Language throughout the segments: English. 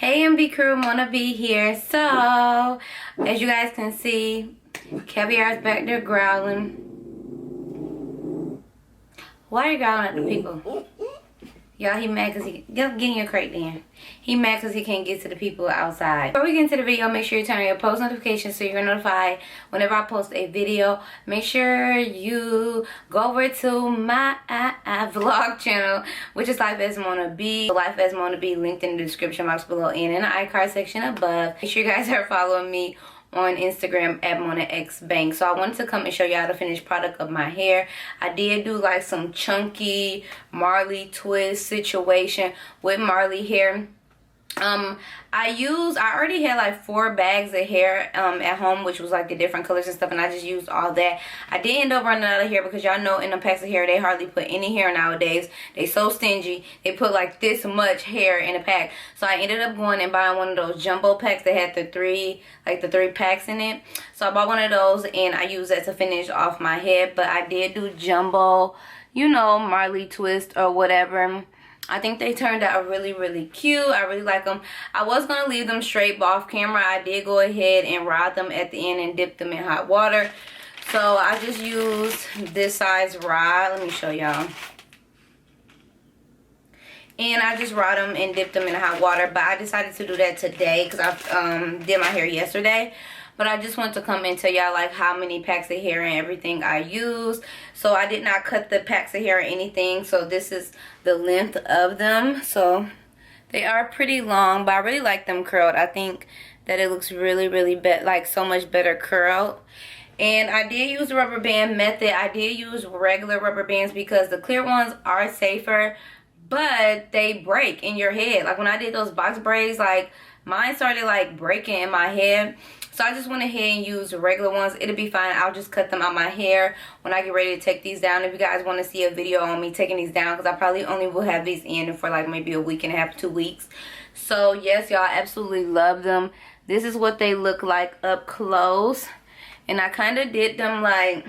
Hey MB crew, Mona B here. So, as you guys can see, Caviar's back there growling. Why are you growling at the people? Y'all, he mad because he... Get in your crate then. He mad because he can't get to the people outside. Before we get into the video, make sure you turn on your post notifications so you're notified whenever I post a video. Make sure you go over to my vlog channel, which is Life as Mona B. Life as Mona B linked in the description box below and in the iCard section above. Make sure you guys are following me on Instagram at MonaXBank. So I wanted to come and show y'all the finished product of my hair. I did do like some chunky Marley twist situation with Marley Hair. I already had like 4 bags of hair at home, which was like the different colors and stuff, and I just used all that. I did end up running out of hair because y'all know in the packs of hair they hardly put any hair nowadays. They so stingy. They put like this much hair in a pack. So I ended up going and buying one of those jumbo packs that had the three packs in it. So I bought one of those and I used that to finish off my head. But I did do jumbo, you know, Marley twist or whatever. I think they turned out really cute. I really like them. I was going to leave them straight, but off camera I did go ahead and rod them at the end and dip them in hot water. So I just used this size rod. Let me show y'all. And I just rod them and dipped them in hot water. But I decided to do that today because I did my hair yesterday. But I just wanted to come and tell y'all like how many packs of hair and everything I used. So I did not cut the packs of hair or anything. So this is the length of them. So they are pretty long, but I really like them curled. I think that it looks really like so much better curled. And I did use the rubber band method. I did use regular rubber bands because the clear ones are safer, but they break in your head. Like when I did those box braids, like mine started like breaking in my head. So I just went ahead and used regular ones. It'll be fine. I'll just cut them out my hair when I get ready to take these down. If you guys want to see a video on me taking these down, because I probably only will have these in for like maybe a week and a half, 2 weeks. So yes, y'all, absolutely love them. This is what they look like up close. And I kind of did them like,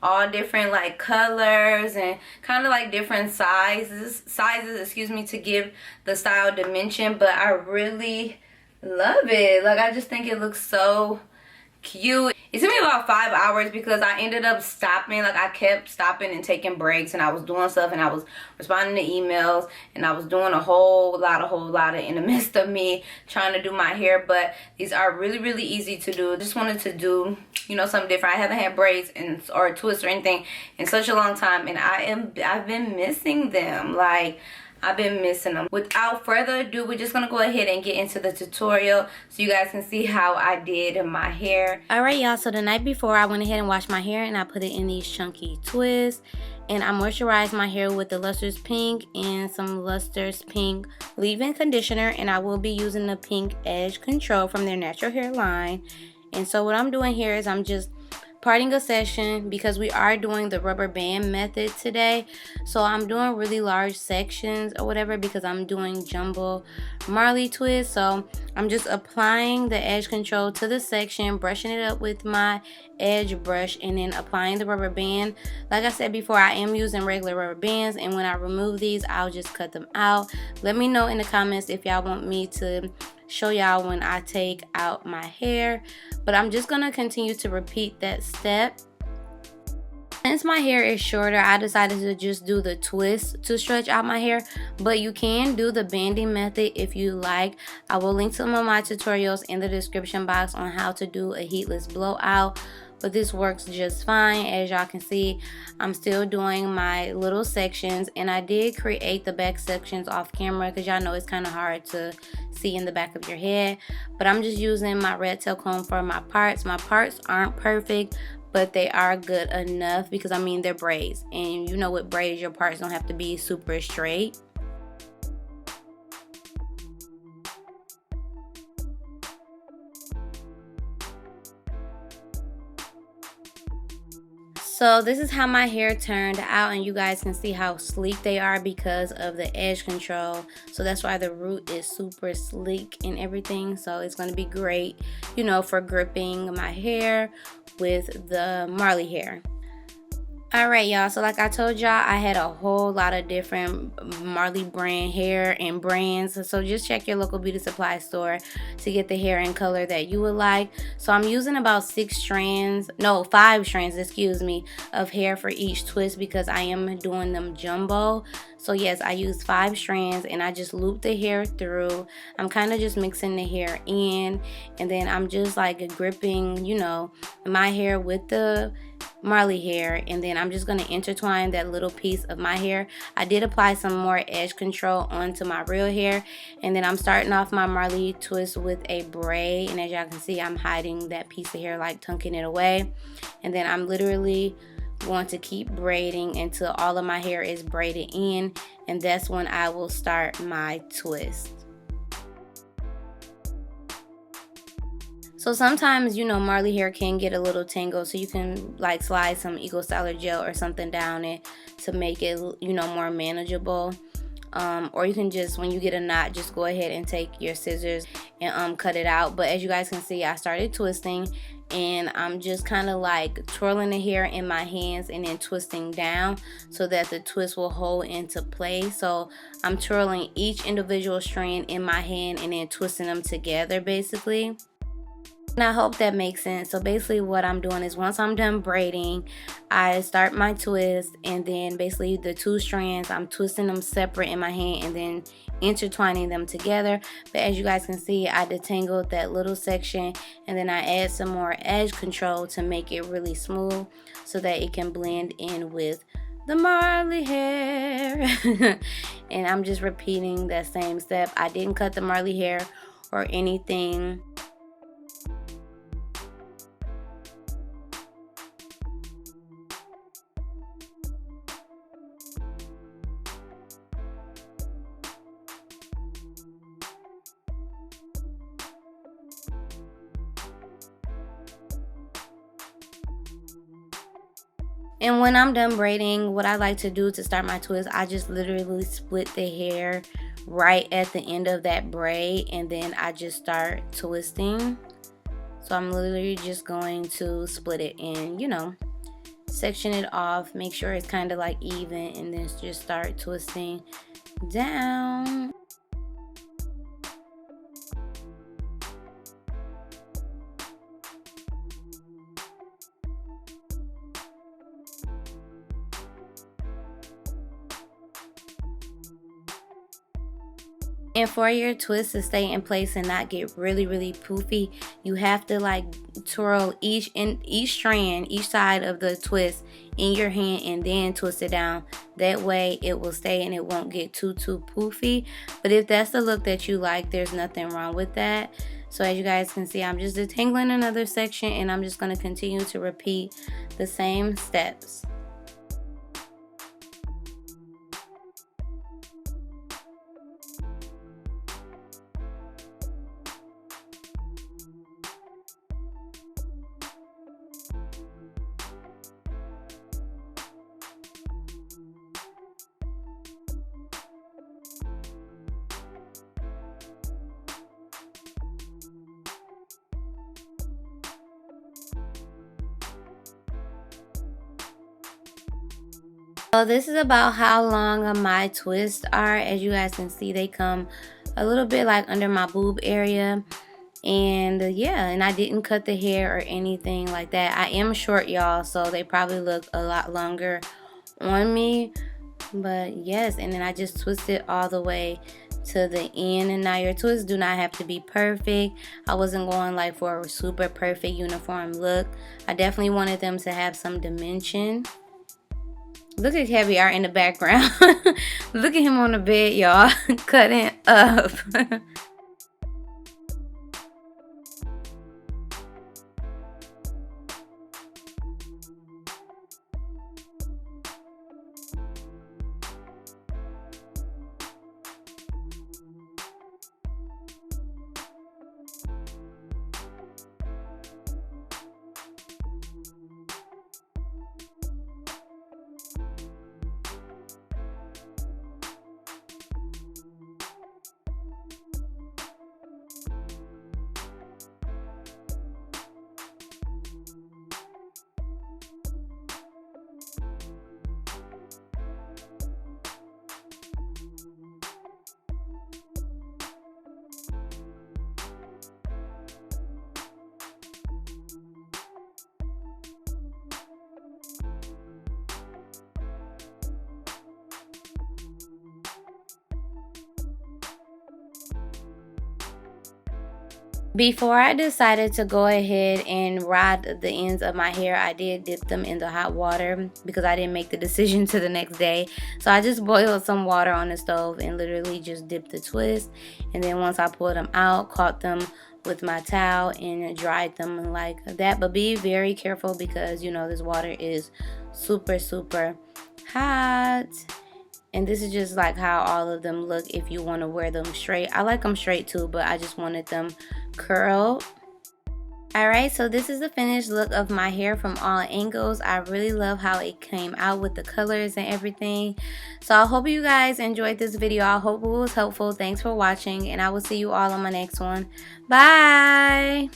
all different like colors and kind of like different sizes, excuse me, to give the style dimension. But I really love it. Like I just think it looks so cute. It took me about 5 hours because I ended up stopping. Like I kept stopping and taking breaks, and I was doing stuff and I was responding to emails and I was doing a whole lot in the midst of me trying to do my hair. But these are really easy to do. Just wanted to do, you know, something different. I haven't had braids or twists or anything in such a long time, and I've been missing them. Like I've been missing them. Without further ado, we're just gonna go ahead and get into the tutorial so you guys can see how I did my hair. Alright y'all, so the night before I went ahead and washed my hair and I put it in these chunky twists, and I moisturized my hair with the Luster's Pink and some Luster's Pink leave-in conditioner, and I will be using the Pink Edge Control from their natural hair line. And so what I'm doing here is I'm just parting a session because we are doing the rubber band method today. So I'm doing really large sections or whatever because I'm doing jumbo Marley twist. So I'm just applying the edge control to the section, brushing it up with my edge brush, and then applying the rubber band. Like I said before, I am using regular rubber bands, and when I remove these, I'll just cut them out. Let me know in the comments if y'all want me to show y'all when I take out my hair, but I'm just gonna continue to repeat that step. Since my hair is shorter, I decided to just do the twist to stretch out my hair, but you can do the banding method if you like. I will link some of my tutorials in the description box on how to do a heatless blowout, but this works just fine. As y'all can see, I'm still doing my little sections, and I did create the back sections off camera because y'all know it's kind of hard to see in the back of your head. But I'm just using my red tail comb for my parts. My parts aren't perfect, but they are good enough because I mean they're braids, and you know with braids your parts don't have to be super straight. So this is how my hair turned out, and you guys can see how sleek they are because of the edge control. So that's why the root is super sleek and everything. So it's going to be great, you know, for gripping my hair with the Marley Hair. Alright, y'all, so like I told y'all, I had a whole lot of different Marley brand hair and brands. So just check your local beauty supply store to get the hair and color that you would like. So I'm using about 5 strands, excuse me, of hair for each twist because I am doing them jumbo. So yes, I use 5 strands and I just loop the hair through. I'm kind of just mixing the hair in, and then I'm just like gripping, you know, my hair with the Marley hair, and then I'm just going to intertwine that little piece of my hair. I did apply some more edge control onto my real hair, and then I'm starting off my Marley twist with a braid, and as y'all can see, I'm hiding that piece of hair, like tucking it away, and then I'm literally going to keep braiding until all of my hair is braided in, and that's when I will start my twist. So sometimes, you know, Marley hair can get a little tangled, so you can like slide some Eco Styler gel or something down it to make it, you know, more manageable. Or you can just, when you get a knot, just go ahead and take your scissors and cut it out. But as you guys can see, I started twisting, and I'm just kind of like twirling the hair in my hands and then twisting down so that the twist will hold into place. So I'm twirling each individual strand in my hand and then twisting them together basically. And I hope that makes sense. So basically what I'm doing is once I'm done braiding, I start my twist, and then basically the 2 strands, I'm twisting them separate in my hand and then intertwining them together. But as you guys can see, I detangled that little section, and then I add some more edge control to make it really smooth so that it can blend in with the Marley hair. And I'm just repeating that same step. I didn't cut the Marley hair or anything. And when I'm done braiding, what I like to do to start my twist, I just literally split the hair right at the end of that braid, and then I just start twisting. So I'm literally just going to split it and, you know, section it off, make sure it's kind of like even, and then just start twisting down. And for your twist to stay in place and not get really poofy, you have to like twirl each strand, each side of the twist in your hand, and then twist it down. That way it will stay and it won't get too poofy. But if that's the look that you like, there's nothing wrong with that. So as you guys can see, I'm just detangling another section, and I'm just going to continue to repeat the same steps. So this is about how long my twists are. As you guys can see, they come a little bit like under my boob area. And yeah, and I didn't cut the hair or anything like that. I am short, y'all, so they probably look a lot longer on me. But yes, and then I just twist it all the way to the end. And now your twists do not have to be perfect. I wasn't going like for a super perfect uniform look. I definitely wanted them to have some dimension. Look at Caviar in the background. Look at him on the bed, y'all, cutting up. Before I decided to go ahead and ride the ends of my hair, I did dip them in the hot water because I didn't make the decision to the next day. So I just boiled some water on the stove and literally just dipped the twist. And then once I pulled them out, caught them with my towel and dried them like that. But be very careful because, you know, this water is super, super hot. And this is just like how all of them look if you want to wear them straight. I like them straight too, but I just wanted them curled. Alright, so this is the finished look of my hair from all angles. I really love how it came out with the colors and everything. So I hope you guys enjoyed this video. I hope it was helpful. Thanks for watching, and I will see you all on my next one. Bye!